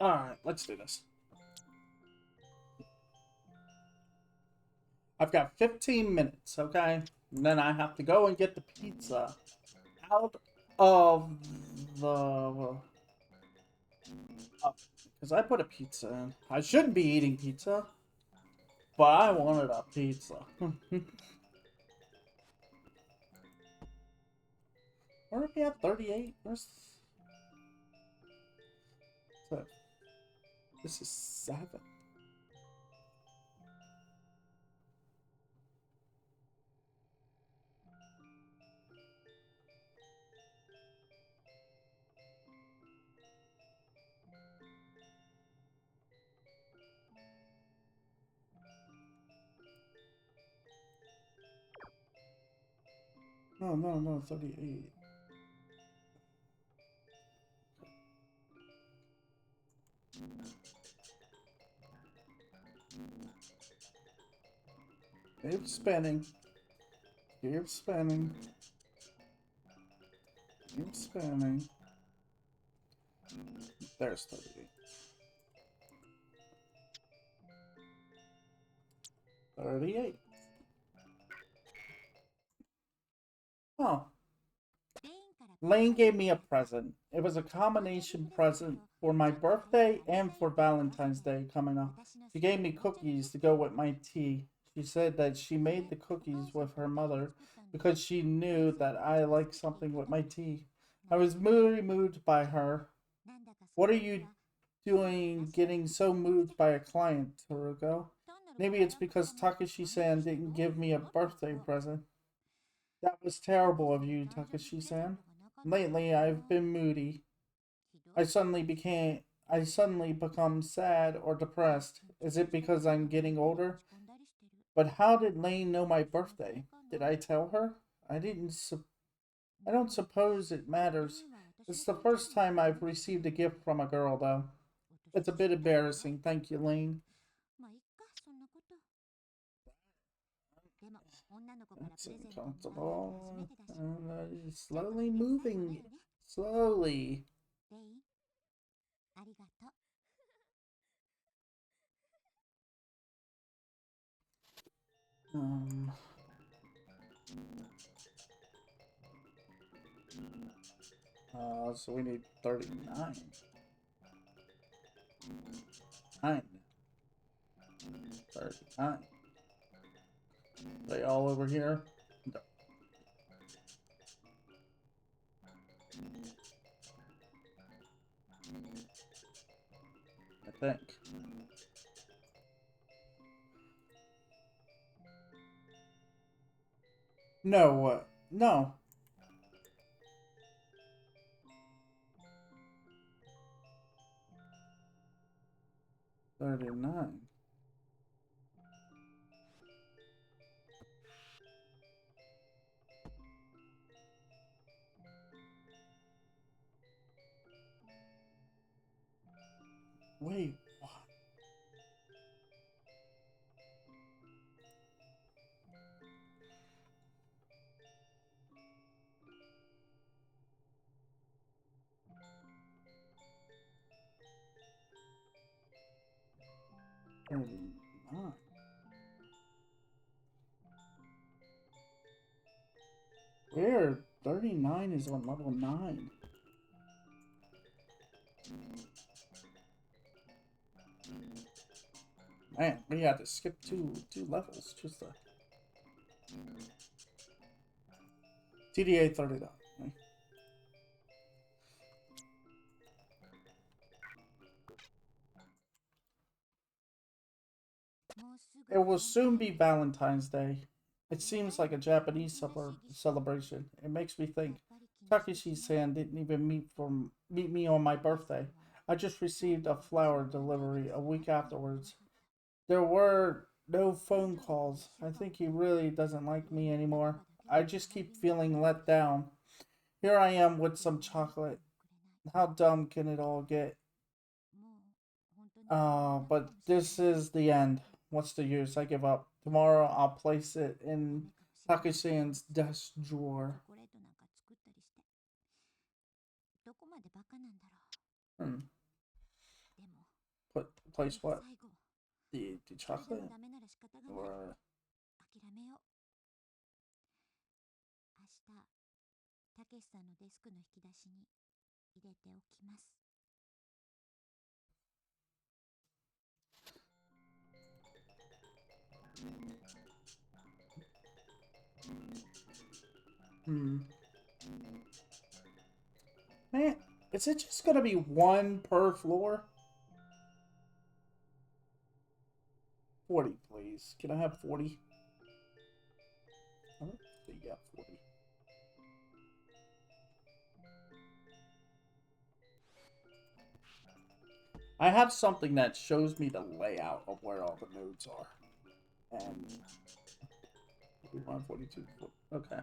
Alright, let's do this. I've got 15 minutes, okay? And then I have to go and get the pizza out of the... Because I put a pizza in. I shouldn't be eating pizza, but I wanted a pizza. Where are we at? 38? Where's... So, this is 7. No, 38. Keep spinning. Keep spinning. Keep spinning. There's 38. 38. Oh. Lane gave me a present. It was a combination present for my birthday and for Valentine's Day coming up. She gave me cookies to go with my tea. She said that she made the cookies with her mother because she knew that I like something with my tea. I was really moved by her. What are you doing getting so moved by a client, Torugo? Maybe it's because Takashi-san didn't give me a birthday present. That was terrible of you, Takashi-san. Lately, I've been moody. I suddenly became I suddenly become sad or depressed. Is it because I'm getting older? But how did Lane know my birthday? Did I tell her? I didn't I don't suppose it matters. It's the first time I've received a gift from a girl though. It's a bit embarrassing. Thank you, Lane. That's uncomfortable. Slowly moving. Slowly. Um, so we need 39. 9. 39. They all over here? No. I think. No, no. 39. Wait, what? Nine. Where? 39 is on level 9. Man, we had to skip two levels just to... TDA 39. It will soon be Valentine's Day. It seems like a Japanese celebration. It makes me think. Takeshi-san didn't even meet me on my birthday. I just received a flower delivery a week afterwards. There were no phone calls. I think he really doesn't like me anymore. I just keep feeling let down. Here I am with some chocolate. How dumb can it all get? But this is the end. What's the use? I give up. Tomorrow I'll place it in Takeshi-san's desk drawer. Hmm. replace what? The chocolate? Or... Man, is it just gonna be one per floor? 40, please. Can I have 40? Yeah, 40. I have something that shows me the layout of where all the nodes are. And 41, 42, 40. Okay.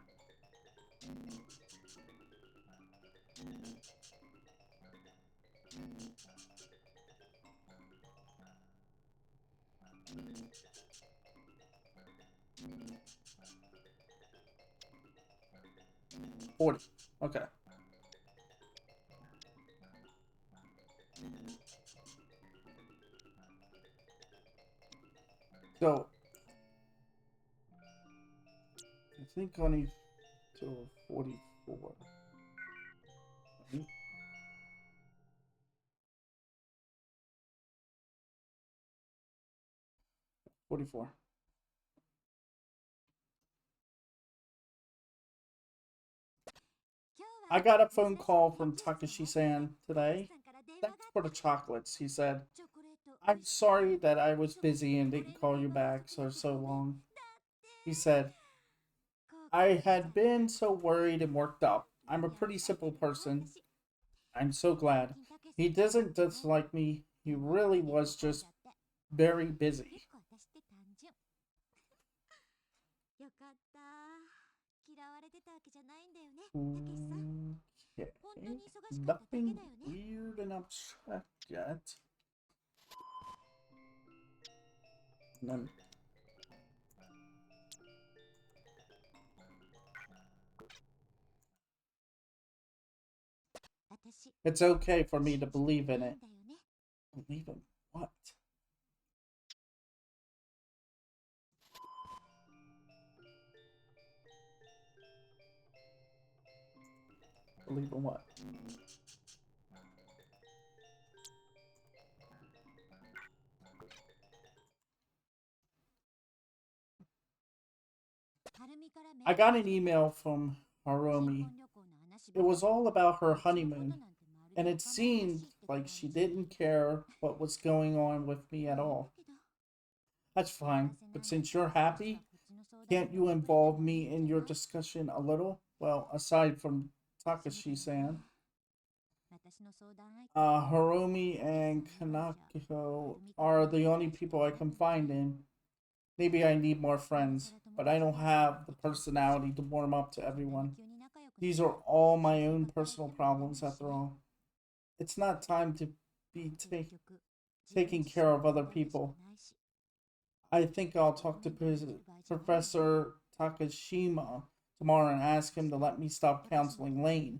Okay. So I think only till 44. Right? 44. I got a phone call from Takashi-san today. Thanks for the chocolates, he said. I'm sorry that I was busy and didn't call you back for so long. He said, I had been so worried and worked up. I'm a pretty simple person. I'm so glad. He doesn't dislike me. He really was just very busy. Okay. Nothing weird and abstract yet. And then it's okay for me to believe in it. Believe in what? Believe in what? I got an email from Harumi. It was all about her honeymoon, and it seemed like she didn't care what was going on with me at all. That's fine, but since you're happy, can't you involve me in your discussion a little? Well, aside from Takashi-san. Harumi and Kanako are the only people I can find in. Maybe I need more friends, but I don't have the personality to warm up to everyone. These are all my own personal problems, after all. It's not time to be taking care of other people. I think I'll talk to Professor Takashima tomorrow and ask him to let me stop counseling Lane.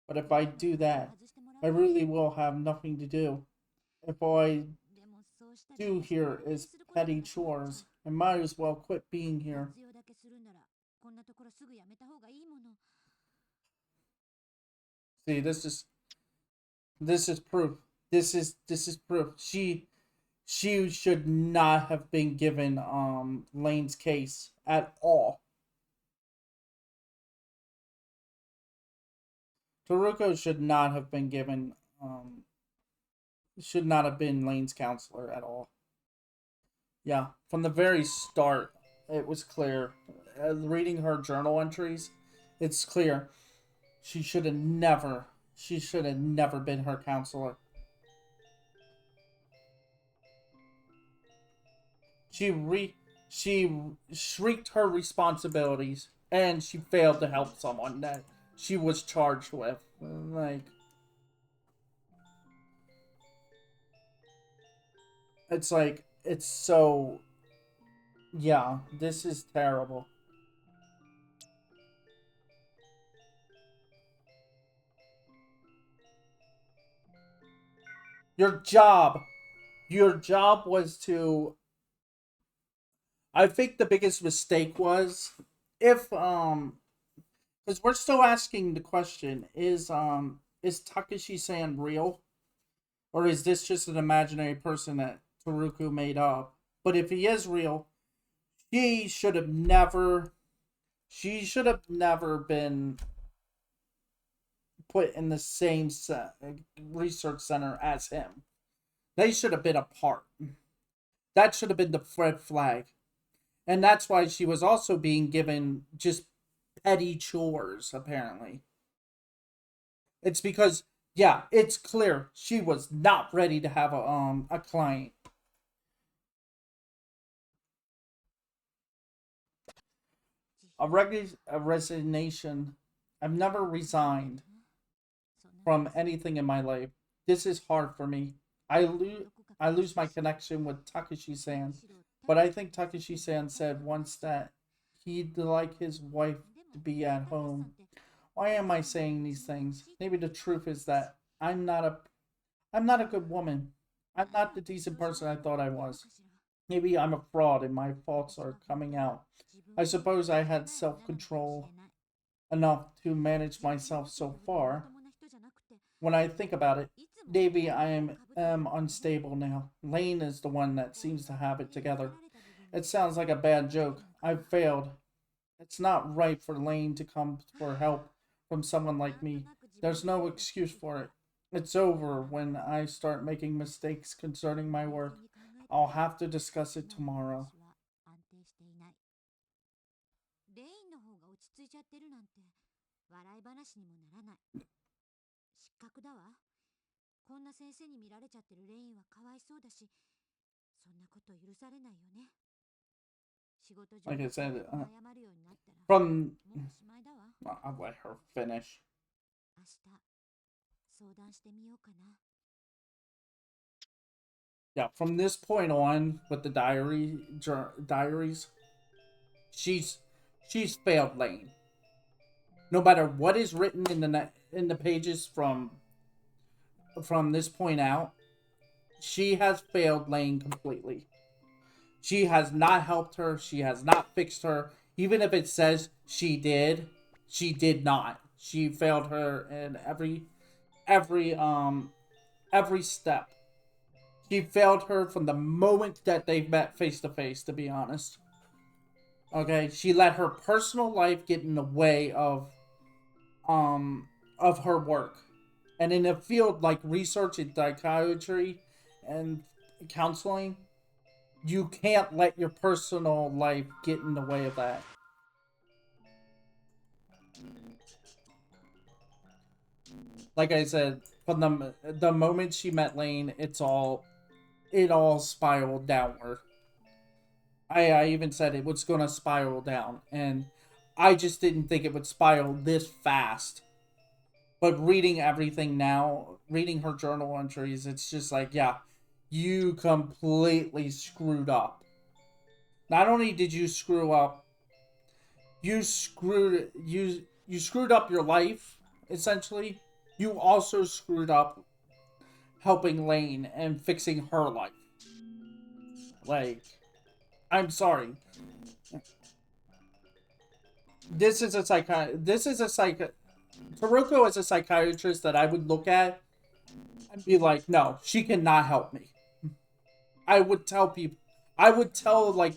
But if I do that, I really will have nothing to do. If all I do here is petty chores, I might as well quit being here. See, this is proof. This is proof. She should not have been given Lane's case at all. Taruko should not have been given should not have been Lane's counselor at all. Yeah, from the very start, it was clear. Reading her journal entries, it's clear she should have never been her counselor. She shrieked her responsibilities, and she failed to help someone that she was charged with. Like, it's like, it's so, yeah, this is terrible. Your job Your job was to. I think the biggest mistake was if because we're still asking the question: is Takeshi-san real, or is this just an imaginary person that Taruku made up? But if he is real, she should have never. She should have never been put in the same research center as him. They should have been apart. That should have been the red flag. And that's why she was also being given just petty chores, apparently. It's because, yeah, it's clear she was not ready to have a client. A resignation. I've never resigned from anything in my life. This is hard for me. I lose my connection with Takeshi-san, but I think Takeshi-san said once that he'd like his wife to be at home. Why am I saying these things? Maybe the truth is that I'm not a good woman. I'm not the decent person I thought I was. Maybe I'm a fraud and my faults are coming out. I suppose I had self-control enough to manage myself so far. When I think about it, maybe I am unstable now. Lane is the one that seems to have it together. It sounds like a bad joke. I've failed. It's not right for Lane to come for help from someone like me. There's no excuse for it. It's over when I start making mistakes concerning my work. I'll have to discuss it tomorrow. Like I said, from. I'll let her finish. Yeah, from this point on, with the diaries, she's she's failed Lane. No matter what is written in the pages from this point out, she has failed Lane completely. She has not helped her. She has not fixed her. Even if it says she did not. She failed her in every every step. She failed her from the moment that they met face to face, to be honest. Okay, she let her personal life get in the way of her work. And in a field like research and psychiatry and counseling, you can't let your personal life get in the way of that. Like I said, from the moment she met Lane, it all spiraled downward. I even said it was gonna spiral down, and I just didn't think it would spiral this fast. But reading everything now, reading her journal entries, it's just like, yeah, you completely screwed up. Not only did you screw up, you screwed up your life, essentially. You also screwed up helping Lane and fixing her life. Like, I'm sorry. This is a psych Taruko is a psychiatrist that I would look at and be like, no, she cannot help me. I would tell people, I would tell like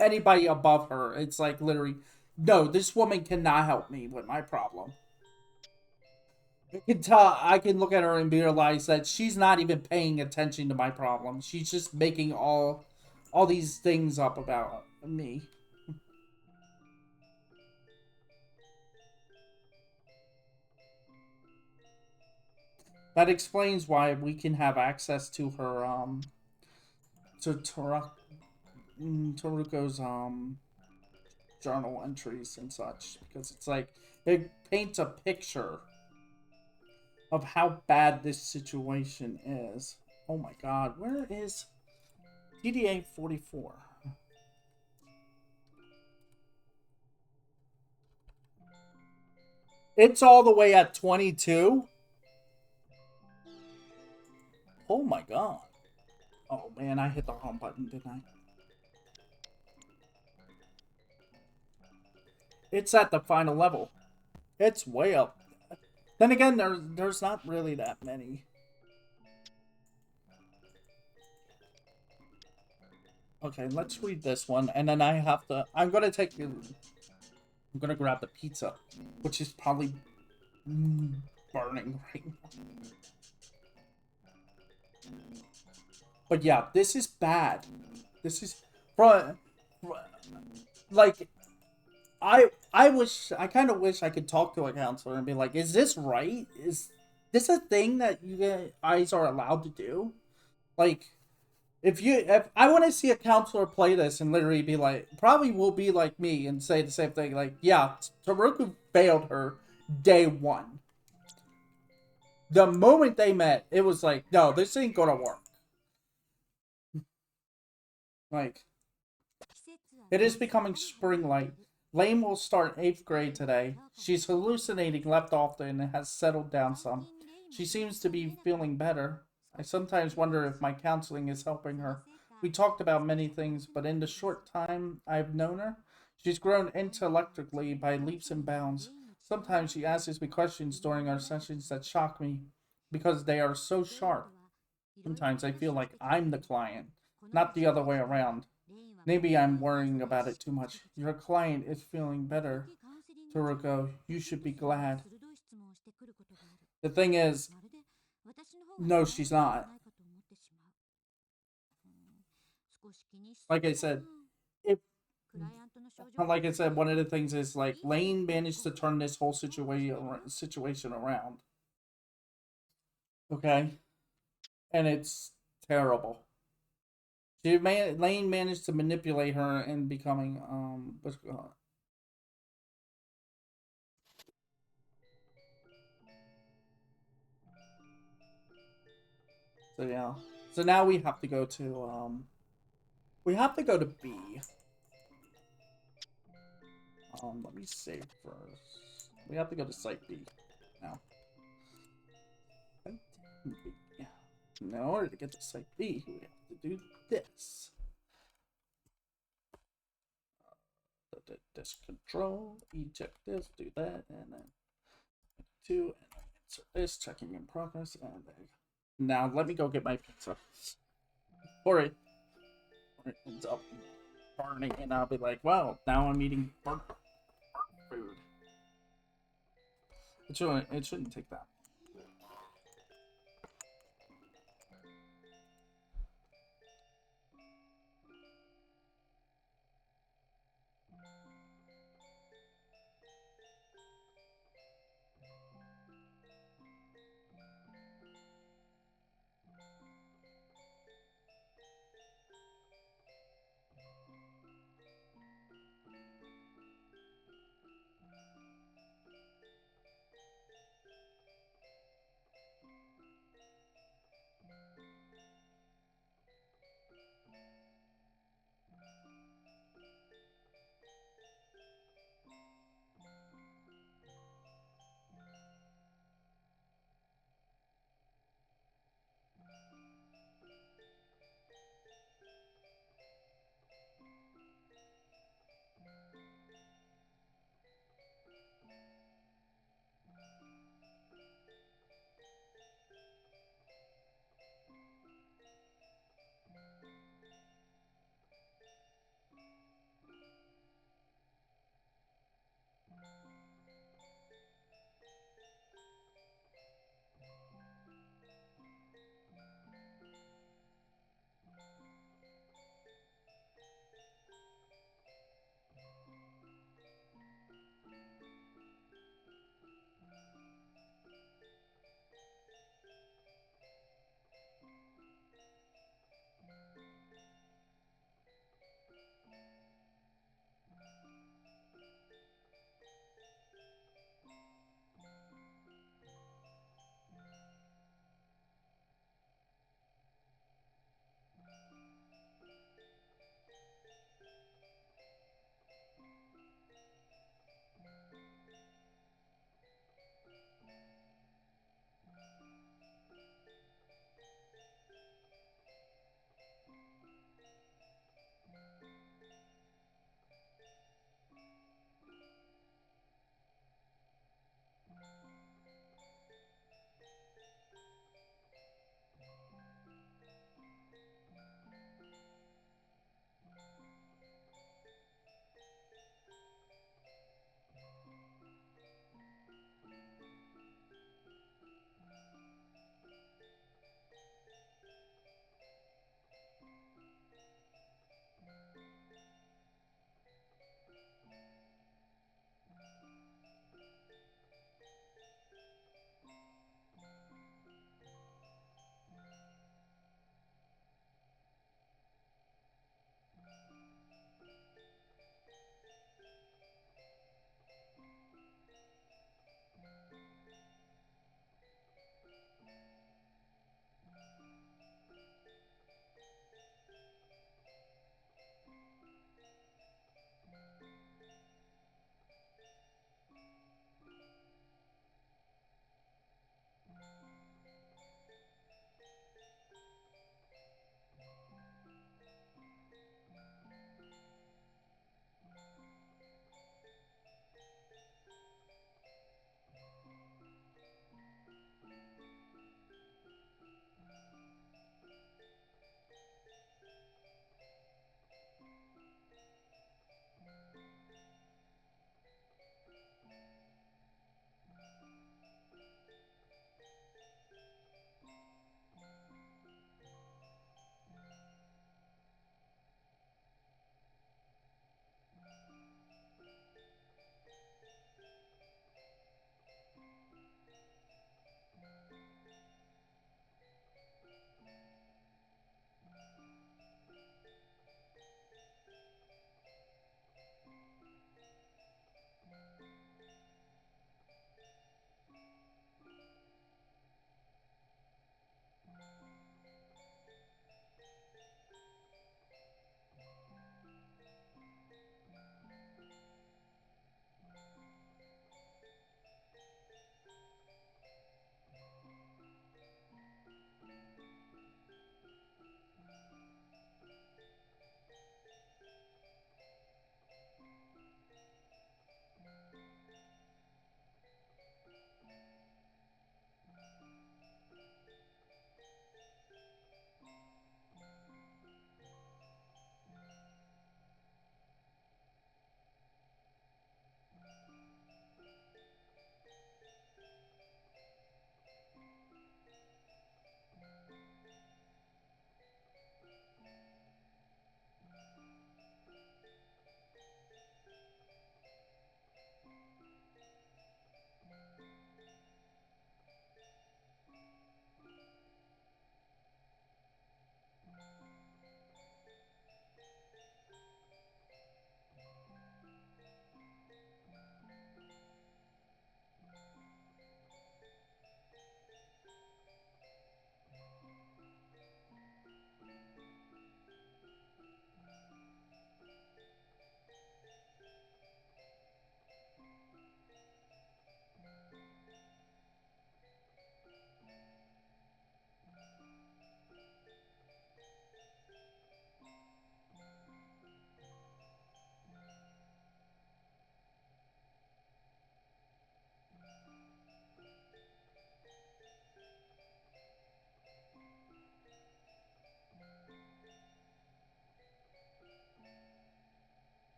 anybody above her, it's like literally, no, this woman cannot help me with my problem. I can look at her and realize that she's not even paying attention to my problem. She's just making all these things up about me. That explains why we can have access to her to Toruko's journal entries and such, because it's like it paints a picture of how bad this situation is. Oh my god, where is TDA 44? It's all the way at 22? Oh my god. Oh man, I hit the wrong button, didn't I? It's at the final level. It's way up. Then again, there's not really that many. Okay, let's read this one, and then I have to. I'm gonna grab the pizza, which is probably burning right now. But yeah, this is bad. This is, like, I kind of wish I could talk to a counselor and be like, is this right? Is this a thing that you guys are allowed to do? Like, if I want to see a counselor play this and literally be like, probably will be like me and say the same thing, like, yeah, Taruku failed her day one. The moment they met, it was like, no, this ain't gonna work. Like, it is becoming spring light. Lane will start 8th grade today. She's hallucinating left often and has settled down some. She seems to be feeling better. I sometimes wonder if my counseling is helping her. We talked about many things, but in the short time I've known her, she's grown intellectually by leaps and bounds. Sometimes she asks me questions during our sessions that shock me because they are so sharp. Sometimes I feel like I'm the client, not the other way around. Maybe I'm worrying about it too much. Your client is feeling better, Toruko. You should be glad. The thing is, no, she's not. Like I said, if like I said, one of the things is like Lane managed to turn this whole situation around. Okay, and it's terrible. Lane managed to manipulate her and becoming what's going on? So yeah. So now we have to go to B. Let me save first. We have to go to site B now. In order to get to site B, we have to do this. Disk control, eject this, do that, and then 2, and then insert this, checking in progress, and then now let me go get my pizza. Or it ends up burning, and I'll be like, wow, now I'm eating burnt food. It shouldn't take that.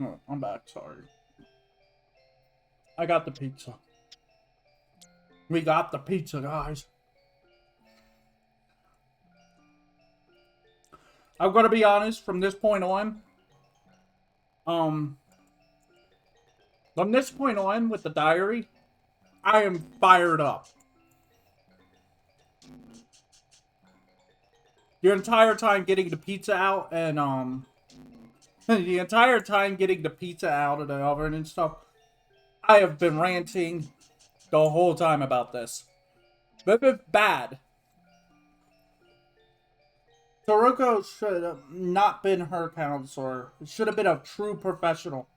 Oh, I'm back, sorry. I got the pizza. We got the pizza, guys. I'm gonna be honest, from this point on, with the diary, I am fired up. The entire time getting the pizza out and, the entire time getting the pizza out of the oven and stuff, I have been ranting the whole time about this. This is bad. Toroko should have not been her counselor. It should have been a true professional.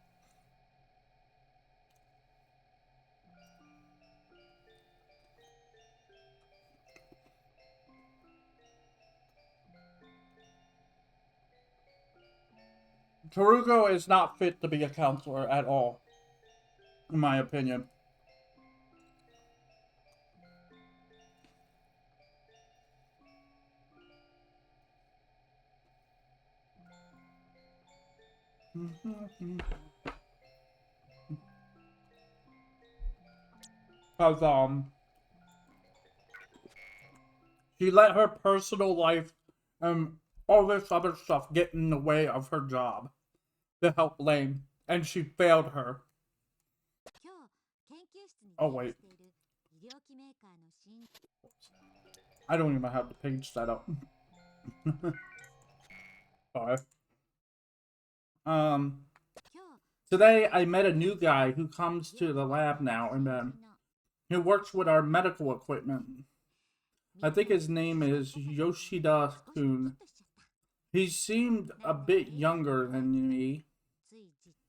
Toroko is not fit to be a counselor at all, in my opinion. Because, she let her personal life and all this other stuff get in the way of her job to help Lane, and she failed her. Oh, wait. I don't even have the page set up. Sorry. Today I met a new guy who comes to the lab now and then, who works with our medical equipment. I think his name is Yoshida-kun. He seemed a bit younger than me.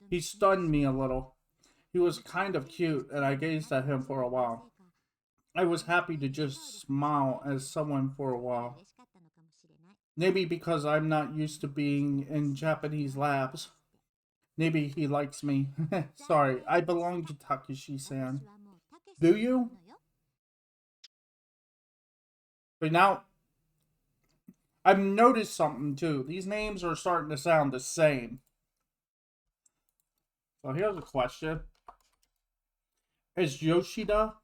He stunned me a little. He was kind of cute, and I gazed at him for a while. I was happy to just smile at someone for a while. Maybe because I'm not used to being in Japanese labs. Maybe he likes me. Sorry, I belong to Takeshi-san. Do you? But now, I've noticed something too. These names are starting to sound the same. So here's a question. Is Yoshida?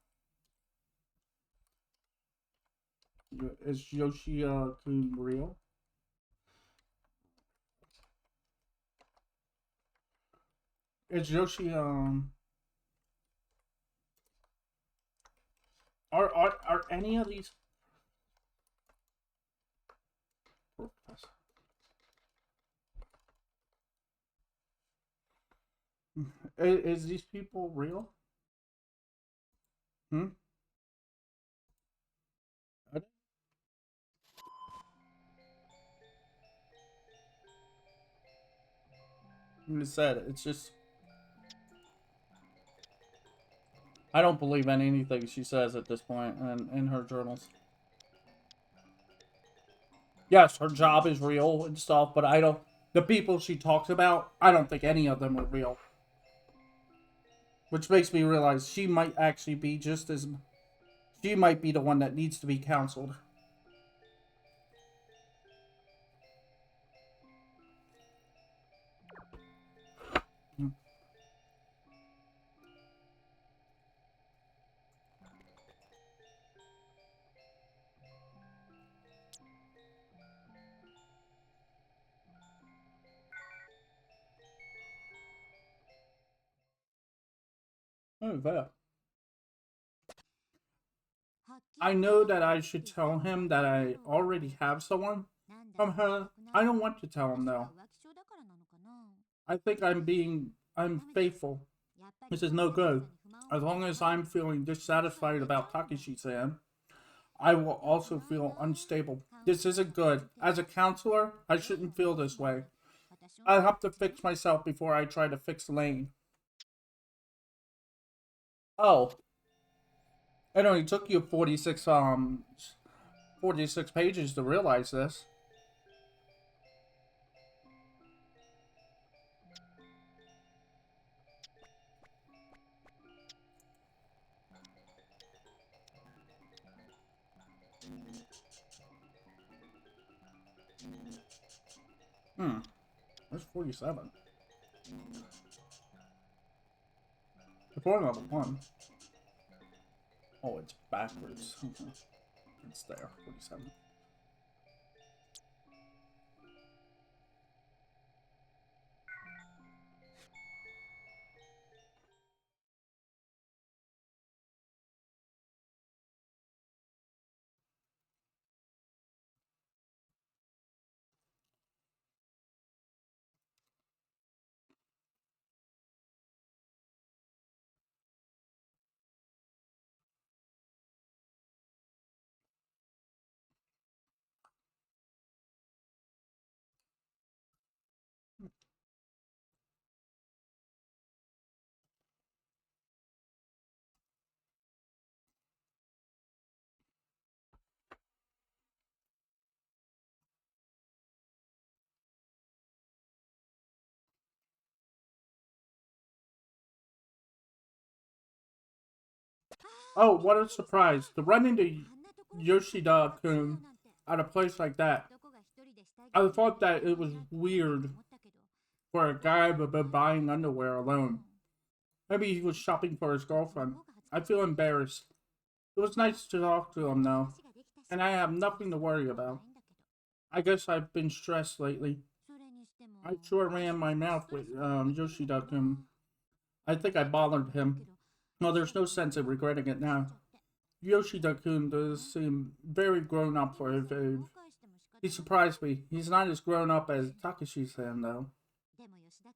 Is Yoshida-kun real? Is Yoshi, are any of these... Is these people real? Hmm? I said, it's just... I don't believe in anything she says at this point in her journals. Yes, her job is real and stuff, but I don't... The people she talks about, I don't think any of them are real. Which makes me realize she might actually be just as... She might be the one that needs to be counseled. Oh, that. I know that I should tell him that I already have someone from her. I don't want to tell him though. I think I'm faithful. This is no good. As long as I'm feeling dissatisfied about Takeshi-san, I will also feel unstable. This isn't good. As a counselor, I shouldn't feel this way. I have to fix myself before I try to fix Lane. Oh. It only took you 46 pages to realize this. That's 47. It's only level 1. Oh, it's backwards. Okay. It's there. 47. Oh, what a surprise. To run into Yoshida-kun at a place like that. I thought that it was weird for a guy to be buying underwear alone. Maybe he was shopping for his girlfriend. I feel embarrassed. It was nice to talk to him, though. And I have nothing to worry about. I guess I've been stressed lately. I sure ran my mouth with Yoshida-kun. I think I bothered him. Well, there's no sense in regretting it now. Yoshida-kun does seem very grown up for his age. He surprised me. He's not as grown up as Takeshi-san, though.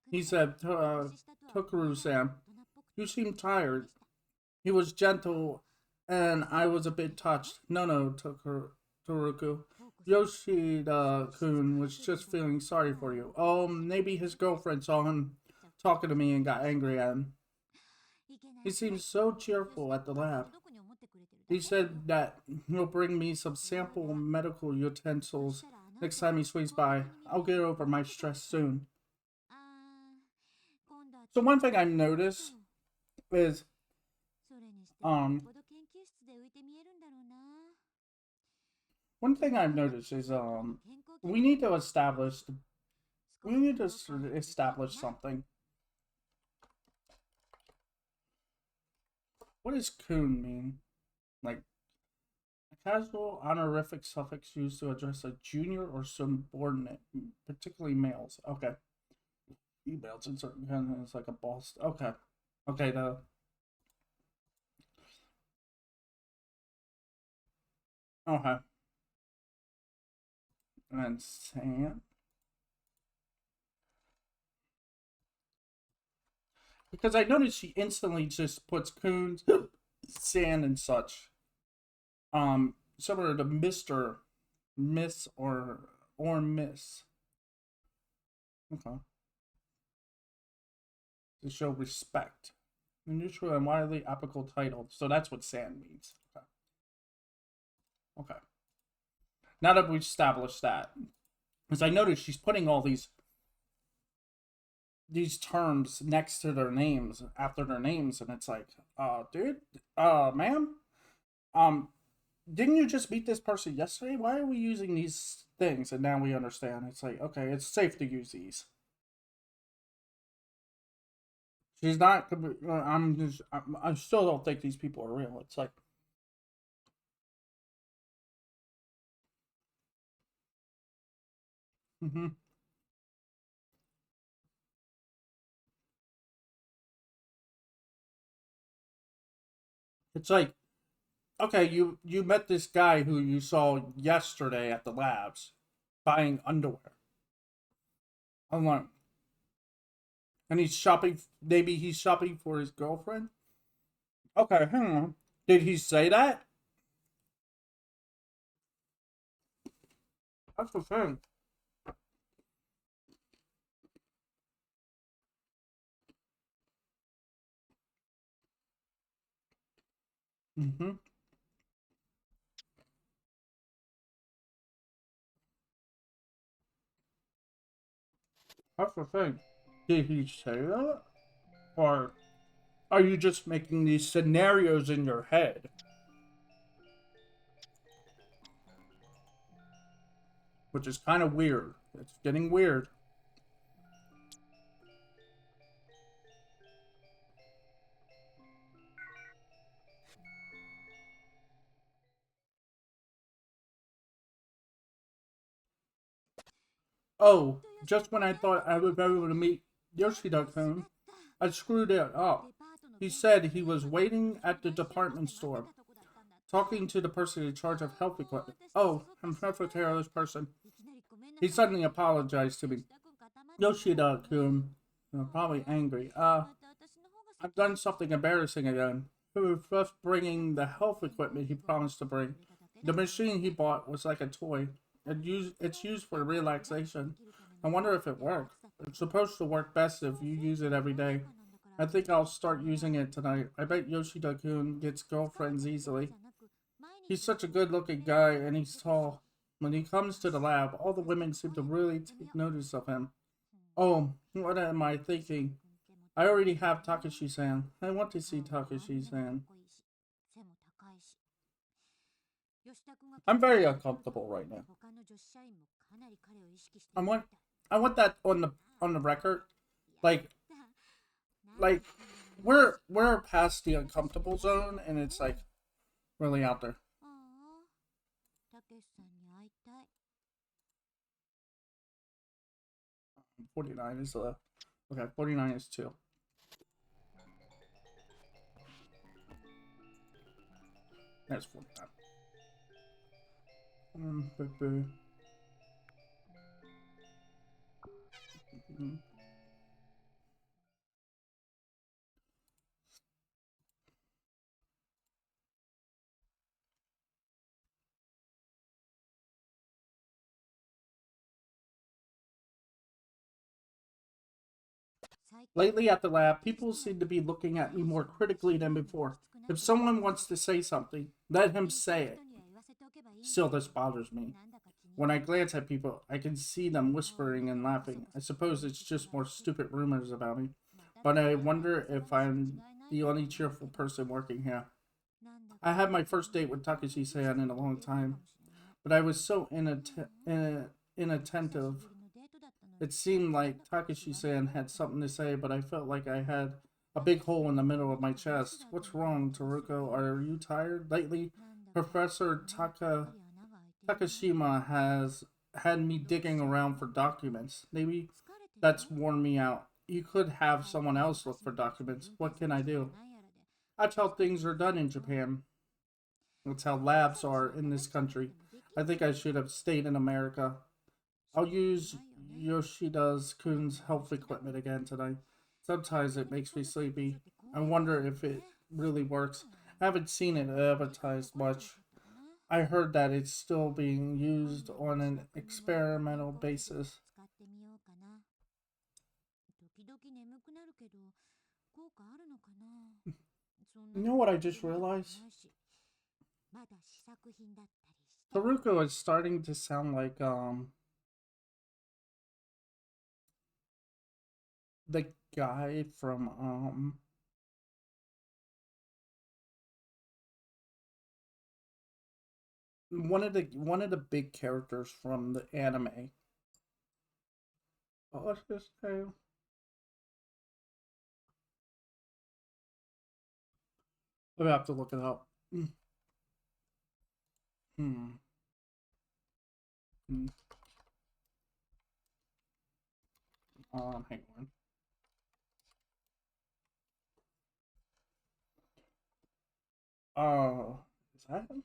He said, Tokaru-san, you seem tired. He was gentle, and I was a bit touched. No, Toruku. Yoshida-kun was just feeling sorry for you. Oh, maybe his girlfriend saw him talking to me and got angry at him. He seems so cheerful at the lab. He said that he'll bring me some sample medical utensils next time he swings by. I'll get over my stress soon. So one thing I noticed is, one thing I've noticed is, we need to establish something. What does kun mean? Like, a casual honorific suffix used to address a junior or subordinate, particularly males. Okay. Females in certain kinds, like a boss. Okay. Okay, okay. And then sand. Because I noticed she instantly just puts coons, sand, and such. Similar to Mr., Miss, or Miss. Okay. To show respect. A neutral and widely applicable title. So that's what sand means. Okay. Okay. Now that we've established that, because I noticed she's putting all these terms next to their names, after their names, and it's like, dude, ma'am, didn't you just meet this person yesterday? Why are we using these things? And now we understand. It's like, okay, it's safe to use these. She's not. I still don't think these people are real. It's like, it's like, okay, you met this guy who you saw yesterday at the labs buying underwear. I'm like, and he's shopping. Maybe he's shopping for his girlfriend. Okay, hang on. Did he say that? That's the thing. Mm-hmm. That's the thing. Did he say that? Or are you just making these scenarios in your head? Which is kind of weird. It's getting weird. Oh, just when I thought I would be able to meet Yoshida-kun, I screwed it up. He said he was waiting at the department store, talking to the person in charge of health equipment. Oh, I'm perfect this person. He suddenly apologized to me. Yoshida-kun, probably angry. I've done something embarrassing again. He was just bringing the health equipment he promised to bring. The machine he bought was like a toy. It's used for relaxation. I wonder if it works. It's supposed to work best if you use it every day. I think I'll start using it tonight. I bet Yoshida-kun gets girlfriends easily. He's such a good-looking guy, and he's tall. When he comes to the lab, all the women seem to really take notice of him. Oh, what am I thinking? I already have Takashi-san. I want to see Takashi-san. I'm very uncomfortable right now. I want that on the record. Like we're past the uncomfortable zone, and it's like really out there. 49 is okay. 49 is 2. There's 49. Boo. Lately at the lab, people seem to be looking at me more critically than before. If someone wants to say something, let him say it. Still, this bothers me. When I glance at people, I can see them whispering and laughing. I suppose it's just more stupid rumors about me. But I wonder if I'm the only cheerful person working here. I had my first date with Takashi-san in a long time, but I was so inattentive. It seemed like Takashi-san had something to say, but I felt like I had a big hole in the middle of my chest. What's wrong, Taruko? Are you tired? Lately, Professor Takashima has had me digging around for documents. Maybe that's worn me out. You could have someone else look for documents. What can I do? That's how things are done in Japan. That's how labs are in this country. I think I should have stayed in America. I'll use Yoshida's Kun's health equipment again tonight. Sometimes it makes me sleepy. I wonder if it really works. I haven't seen it advertised much. I heard that it's still being used on an experimental basis. You know what I just realized? Haruko is starting to sound like the guy from one of the big characters from the anime. What's his name? I have to look it up. Hmm. Hang on. Is that him?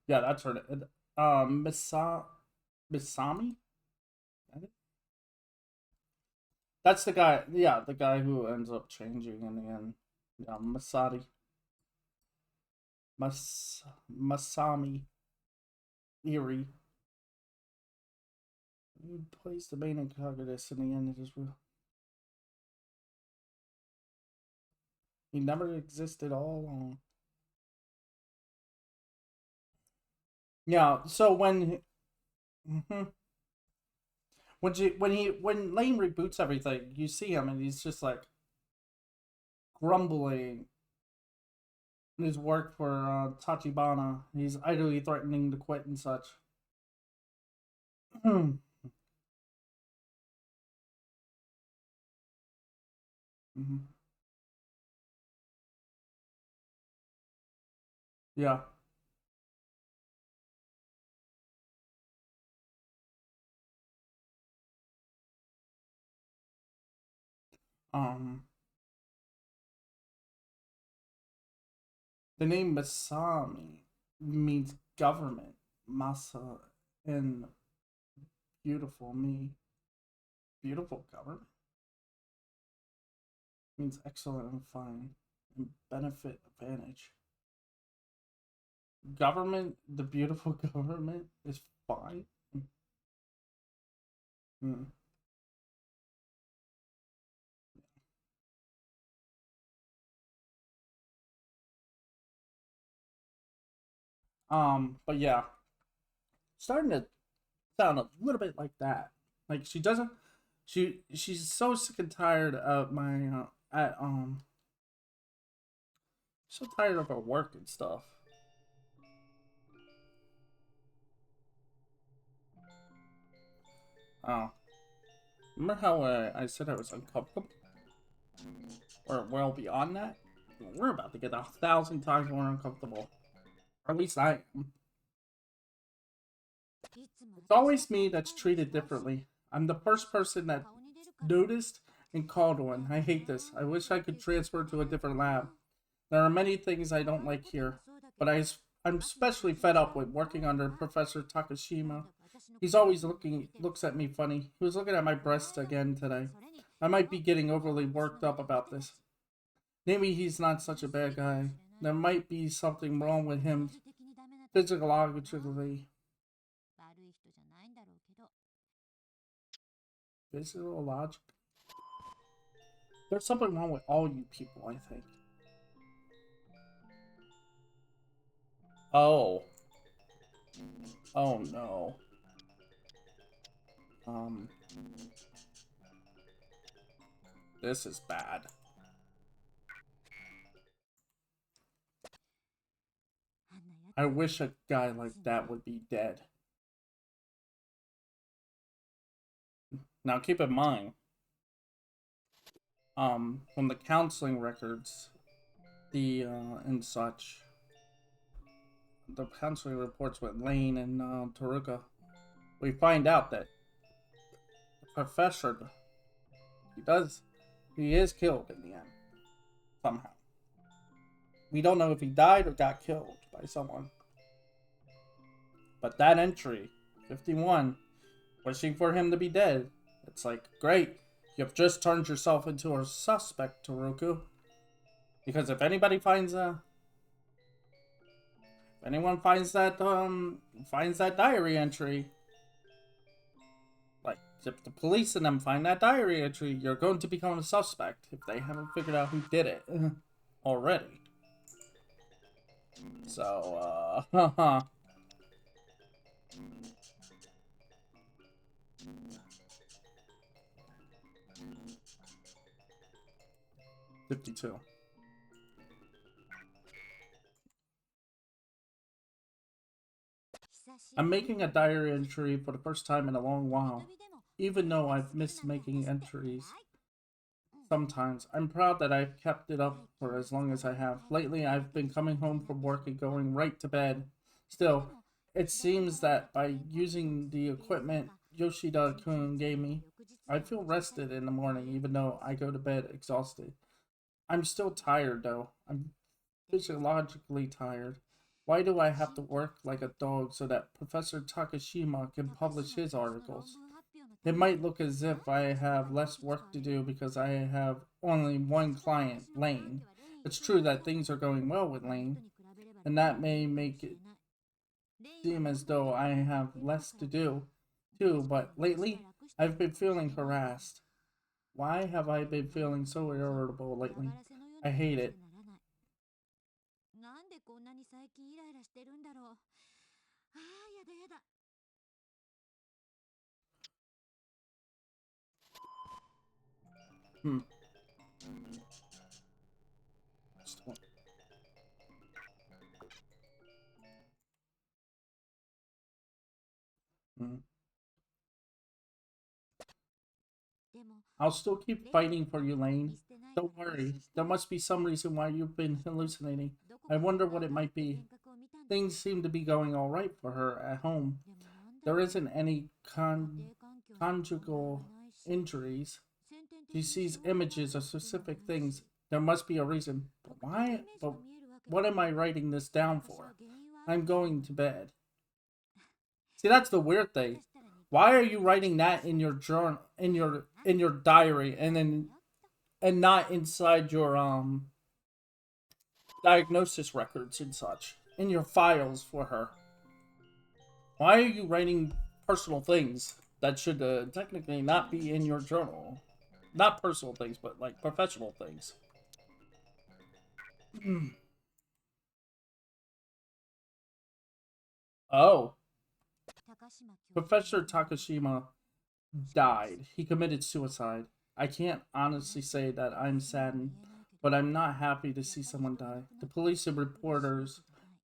Yeah, that's her. Misami? That's the guy. Yeah, the guy who ends up changing in the end. Yeah, Masami Iri. Who plays the main antagonist in the end of this real. He never existed all along. Yeah, so when when Lane reboots everything, you see him and he's just like grumbling in his work for Tachibana. He's idly threatening to quit and such. Mhm. Yeah. Um, the name Masami means government. Masa and beautiful me. Beautiful government means excellent and fine and benefit advantage. Government, the beautiful government is fine. Hmm. But yeah, starting to sound a little bit like that. Like she doesn't. She's so sick and tired of my at so tired of her work and stuff. Oh, remember how I said I was uncomfortable? Or well beyond that? We're about to get 1,000 times more uncomfortable. Or at least I am. It's always me that's treated differently. I'm the first person that noticed and called one. I hate this. I wish I could transfer to a different lab. There are many things I don't like here, but I'm especially fed up with working under Professor Takashima. He's always looks at me funny. He was looking at my breasts again today. I might be getting overly worked up about this. Maybe he's not such a bad guy. There might be something wrong with him physiologically. Physiologic. There's something wrong with all you people, I think. Oh. Oh no. Um. This is bad. I wish a guy like that would be dead. Now keep in mind, from the counseling records, the and such, the counseling reports with Lane and Taruka, we find out that the professor he does he is killed in the end somehow. We don't know if he died or got killed by someone. But that entry, 51, wishing for him to be dead, it's like, great, you've just turned yourself into a suspect, Taruku. Because if anybody finds if anyone finds that diary entry, like if the police and them find that diary entry, you're going to become a suspect if they haven't figured out who did it already. So, haha. 52. I'm making a diary entry for the first time in a long while. Even though I've missed making entries sometimes, I'm proud that I've kept it up for as long as I have. Lately, I've been coming home from work and going right to bed. Still, it seems that by using the equipment Yoshida-kun gave me, I feel rested in the morning even though I go to bed exhausted. I'm still tired though. I'm physiologically tired. Why do I have to work like a dog so that Professor Takashima can publish his articles? It might look as if I have less work to do because I have only one client, Lane. It's true that things are going well with Lane, and that may make it seem as though I have less to do, too, but lately I've been feeling harassed. Why have I been feeling so irritable lately? I hate it. Hmm. Hmm. I'll still keep fighting for you, Lane. Don't worry. There must be some reason why you've been hallucinating. I wonder what it might be. Things seem to be going all right for her at home. There isn't any conjugal injuries. She sees images of specific things. There must be a reason. But why? But what am I writing this down for? I'm going to bed. See, that's the weird thing. Why are you writing that in your journal, in your diary, and not inside your diagnosis records and such, in your files for her? Why are you writing personal things that should technically not be in your journal? Not personal things, but like professional things. Oh. Professor Takashima died. He committed suicide. I can't honestly say that I'm saddened, but I'm not happy to see someone die. The police and reporters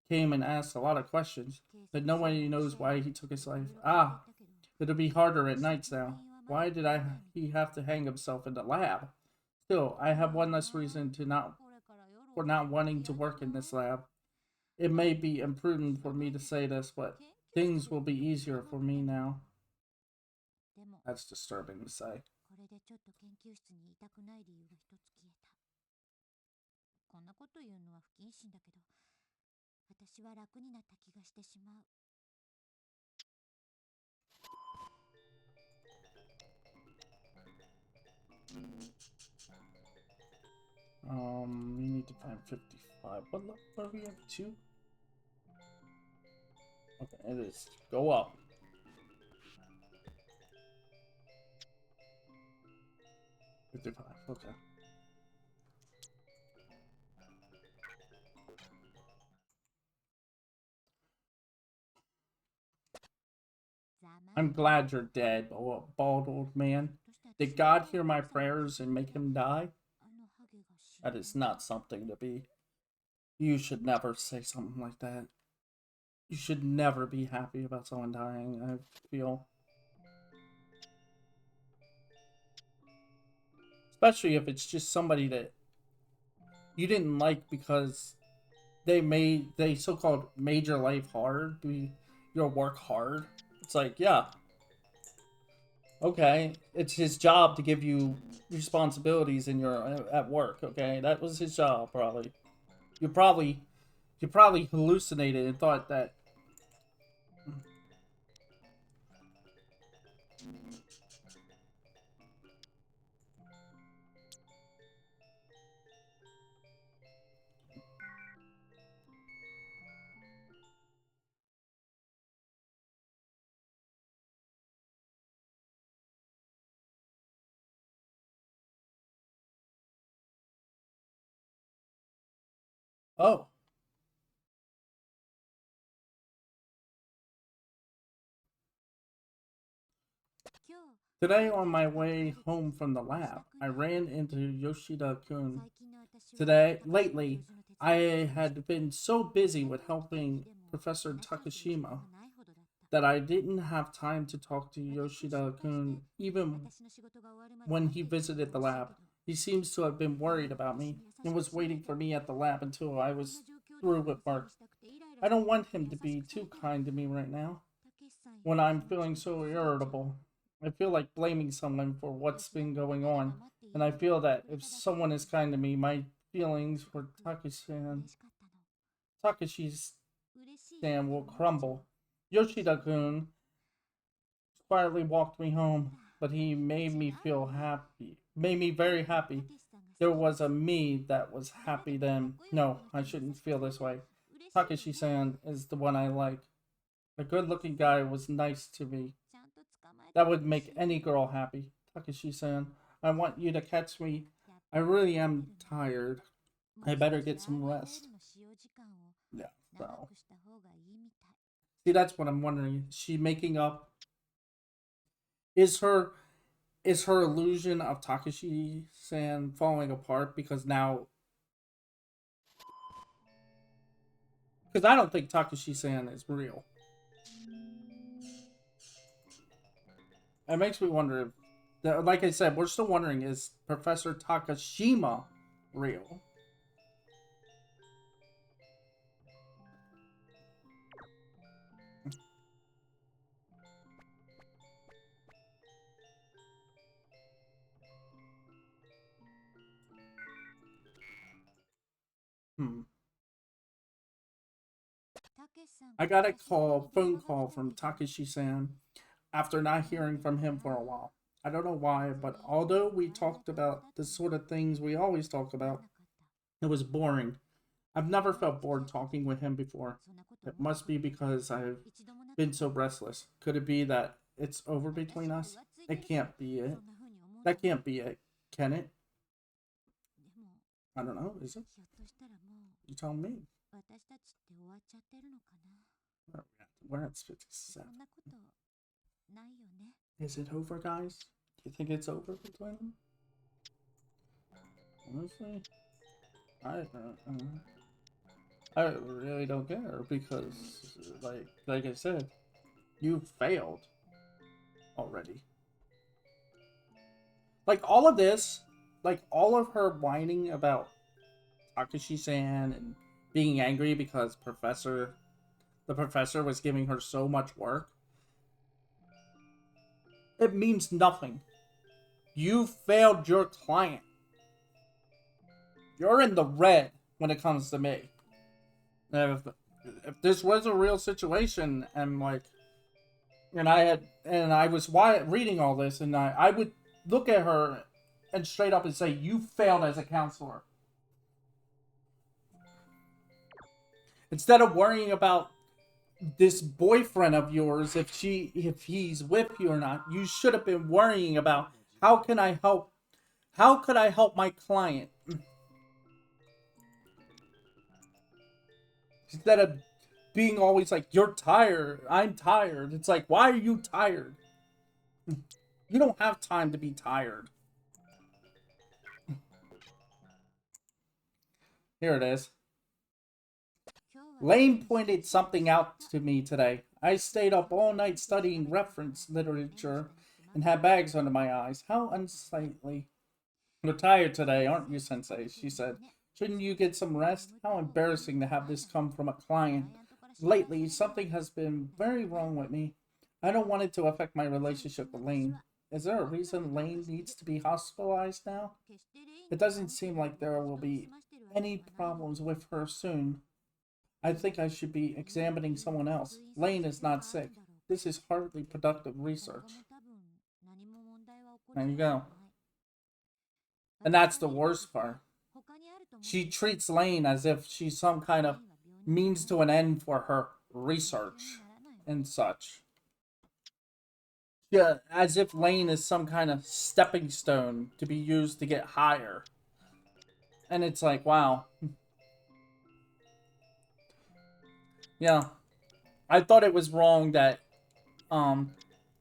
came and asked a lot of questions, but nobody knows why he took his life. Ah, it'll be harder at nights now. Why did he have to hang himself in the lab? Still, I have one less reason for not wanting to work in this lab. It may be imprudent for me to say this, but things will be easier for me now. That's disturbing to say. We need to find 55. What level are we at? 2? Okay, it is. Go up. Okay. I'm glad you're dead, bald old man. Did God hear my prayers and make him die? That is not something to be. You should never say something like that. You should never be happy about someone dying, I feel. Especially if it's just somebody that you didn't like because they so-called made your life hard, your work hard. It's like, yeah, okay, it's his job to give you responsibilities in your at work. Okay, that was his job. You probably hallucinated and thought that. Oh, today on my way home from the lab, I ran into Yoshida-kun. Lately, I had been so busy with helping Professor Takashima that I didn't have time to talk to Yoshida-kun even when he visited the lab. He seems to have been worried about me and was waiting for me at the lab until I was through with work. I don't want him to be too kind to me right now when I'm feeling so irritable. I feel like blaming someone for what's been going on, and I feel that if someone is kind to me, my feelings for Takashi's stand will crumble. Yoshida-kun quietly walked me home, but he made me feel happy. Made me very happy. There was a me that was happy then. No, I shouldn't feel this way. Takashi-san is the one I like. A good-looking guy was nice to me. That would make any girl happy. Takashi-san, I want you to catch me. I really am tired. I better get some rest. Yeah, so. See, that's what I'm wondering. Is she making up? Is her illusion of Takashi-san falling apart because now? Because I don't think Takashi-san is real. It makes me wonder if Like I said, we're still wondering, is Professor Takashima real? I got a phone call from Takeshi-san after not hearing from him for a while. I don't know why, but although we talked about the sort of things we always talk about, it was boring. I've never felt bored talking with him before. It must be because I've been so restless. Could it be that it's over between us? It can't be it. That can't be it, can it? I don't know, is it? You tell me. We're at 57. Is it over, guys? Do you think it's over between them? Honestly, I really don't care because, like I said, you failed already. Like all of this, like all of her whining about Takashi-san and being angry because the professor was giving her so much work. It means nothing. You failed your client. You're in the red when it comes to me. If this was a real situation and I was reading all this and I would look at her and straight up and say, you failed as a counselor. Instead of worrying about this boyfriend of yours, if he's with you or not, you should have been worrying about how could I help my client. Instead of being always like, you're tired, I'm tired. It's like, why are you tired? You don't have time to be tired. Here it is. Lane pointed something out to me today. I stayed up all night studying reference literature and had bags under my eyes. How unsightly. You're tired today, aren't you, Sensei? She said. Shouldn't you get some rest? How embarrassing to have this come from a client. Lately, something has been very wrong with me. I don't want it to affect my relationship with Lane. Is there a reason Lane needs to be hospitalized now? It doesn't seem like there will be any problems with her soon. I think I should be examining someone else. Lane is not sick. This is hardly productive research. There you go. And that's the worst part. She treats Lane as if she's some kind of means to an end for her research and such. Yeah, as if Lane is some kind of stepping stone to be used to get higher. And it's like, wow. Yeah. I thought it was wrong that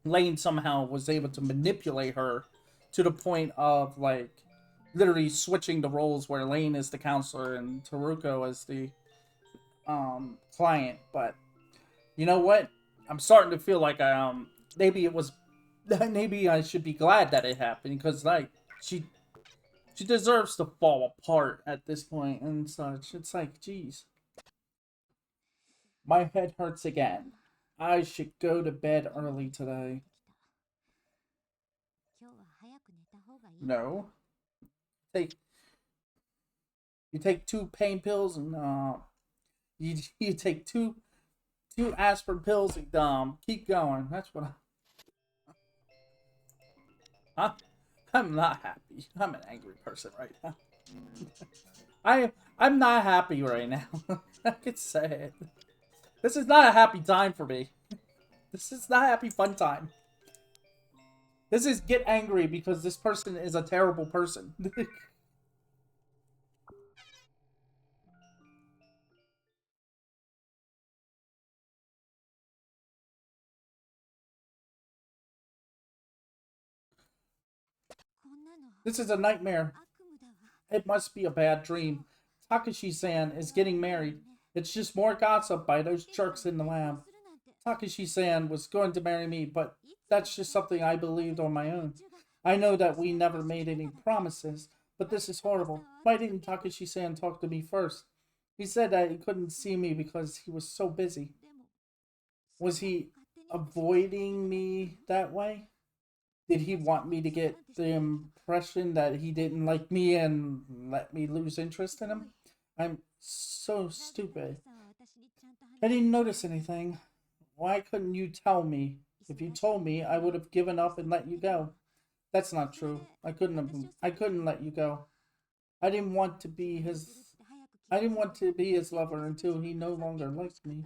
Lane somehow was able to manipulate her to the point of like literally switching the roles where Lane is the counselor and Taruko is the client. But you know what? I'm starting to feel like maybe I should be glad that it happened because like she deserves to fall apart at this point and such. It's like, geez. My head hurts again. I should go to bed early today. No. You take 2 pain pills and you take two aspirin pills and keep going. That's what I'm not happy. I'm an angry person right now. I'm not happy right now. I could say it. This is not a happy time for me. This is not a happy fun time. This is get angry because this person is a terrible person. This is a nightmare. It must be a bad dream. Takashi-san is getting married. It's just more gossip by those jerks in the lab. Takashi-san was going to marry me, but that's just something I believed on my own. I know that we never made any promises, but this is horrible. Why didn't Takashi-san talk to me first? He said that he couldn't see me because he was so busy. Was he avoiding me that way? Did he want me to get the impression that he didn't like me and let me lose interest in him? I'm so stupid. I didn't notice anything. Why couldn't you tell me? If you told me, I would have given up and let you go. That's not true. I couldn't let you go. I didn't want to be his I didn't want to be his lover until he no longer liked me.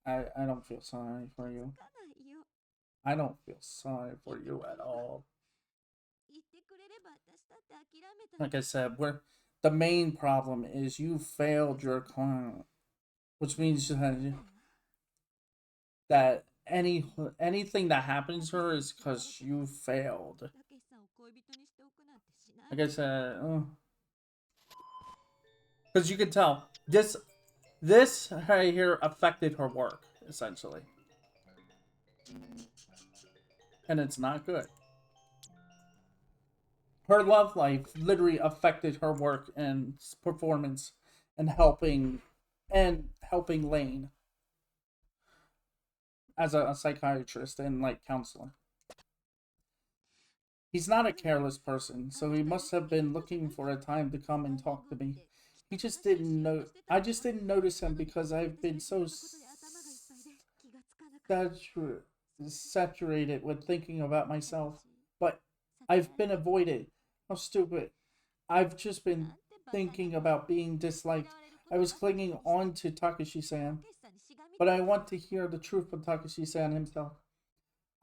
I don't feel sorry for you. I don't feel sorry for you at all. Like I said, the main problem is you failed your client, which means that anything that happens to her is because you failed. Like I said, because you can tell this right here affected her work essentially, and it's not good. Her love life literally affected her work and performance and helping Lane as a psychiatrist and like counselor. He's not a careless person, so he must have been looking for a time to come and talk to me. He just didn't know. I just didn't notice him because I've been so saturated with thinking about myself. But I've been avoided. How stupid. I've just been thinking about being disliked. I was clinging on to Takashi-san, but I want to hear the truth from Takashi-san himself.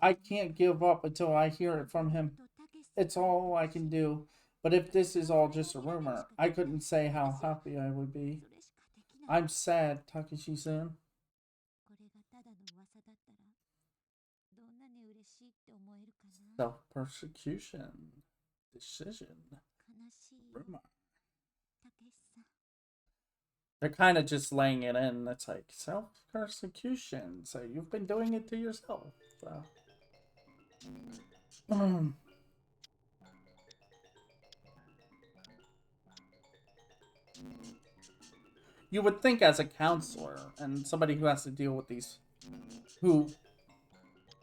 I can't give up until I hear it from him. It's all I can do. But if this is all just a rumor, I couldn't say how happy I would be. I'm sad, Takashi-san. Self-persecution. Decision. Rumor. They're kind of just laying it in. It's like self-persecution. So you've been doing it to yourself. So. You would think as a counselor and somebody who has to deal with these, who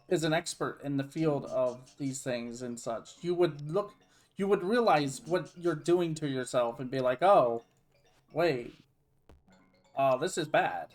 is an expert in the field of these things and such, you would realize what you're doing to yourself and be like, oh, wait, this is bad.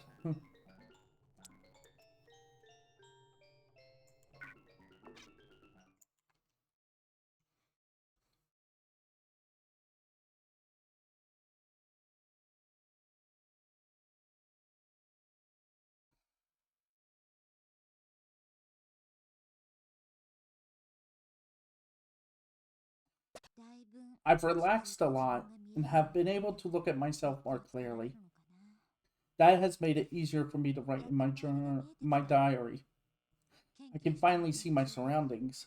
I've relaxed a lot and have been able to look at myself more clearly. That has made it easier for me to write in my journal, my diary. I can finally see my surroundings.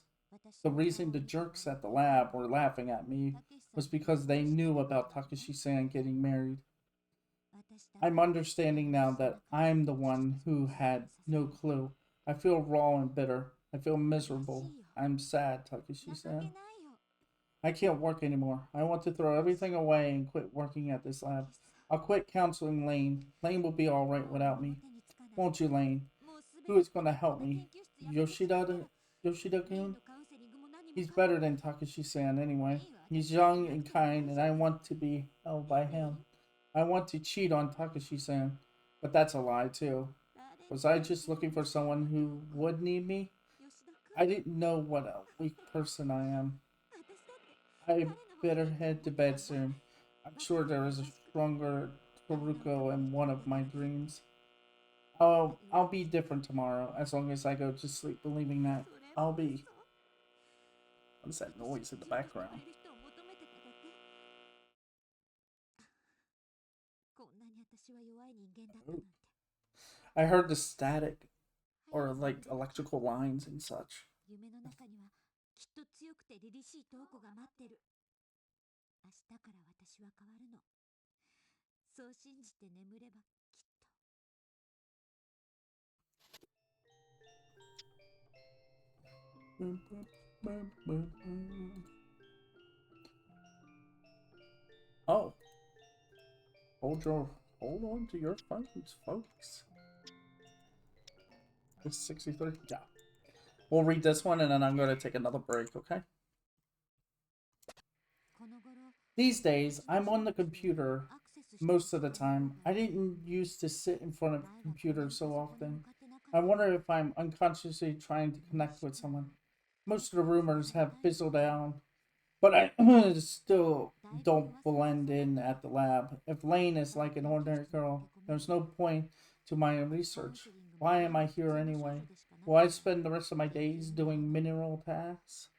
The reason the jerks at the lab were laughing at me was because they knew about Takashi-san getting married. I'm understanding now that I'm the one who had no clue. I feel raw and bitter. I feel miserable. I'm sad, Takashi-san. I can't work anymore. I want to throw everything away and quit working at this lab. I'll quit counseling Lane. Lane will be alright without me. Won't you, Lane? Who is going to help me? Yoshida-kun? He's better than Takashi-san anyway. He's young and kind, and I want to be held by him. I want to cheat on Takashi-san, but that's a lie too. Was I just looking for someone who would need me? I didn't know what a weak person I am. I better head to bed soon. I'm sure there is a stronger Toruko in one of my dreams. I'll be different tomorrow as long as I go to sleep believing that I'll be. What's that noise in the background? Oh. I heard the static or like electrical lines and such. Oh. Hold on to your phones, folks. It's 63. Yeah. We'll read this one and then I'm going to take another break, okay? These days, I'm on the computer most of the time. I didn't used to sit in front of a computer so often. I wonder if I'm unconsciously trying to connect with someone. Most of the rumors have fizzled out, but I still don't blend in at the lab. If Lane is like an ordinary girl, there's no point to my research. Why am I here anyway? Will I spend the rest of my days doing mineral tasks?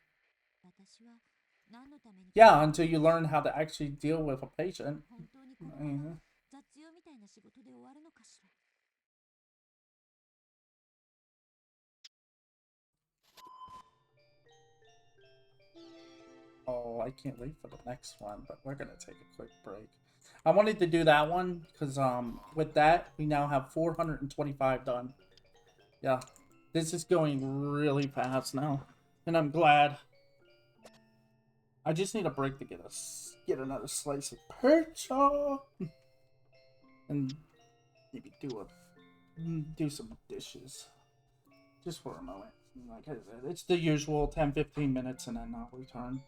Yeah, until you learn how to actually deal with a patient. Oh, I can't wait for the next one, but we're gonna take a quick break. I wanted to do that one because with that we now have 425 done. Yeah, this is going really fast now, and I'm glad. I just need a break to get another slice of pizza and maybe do some dishes just for a moment. Like I said, it's the usual 10-15 minutes and then I'll return.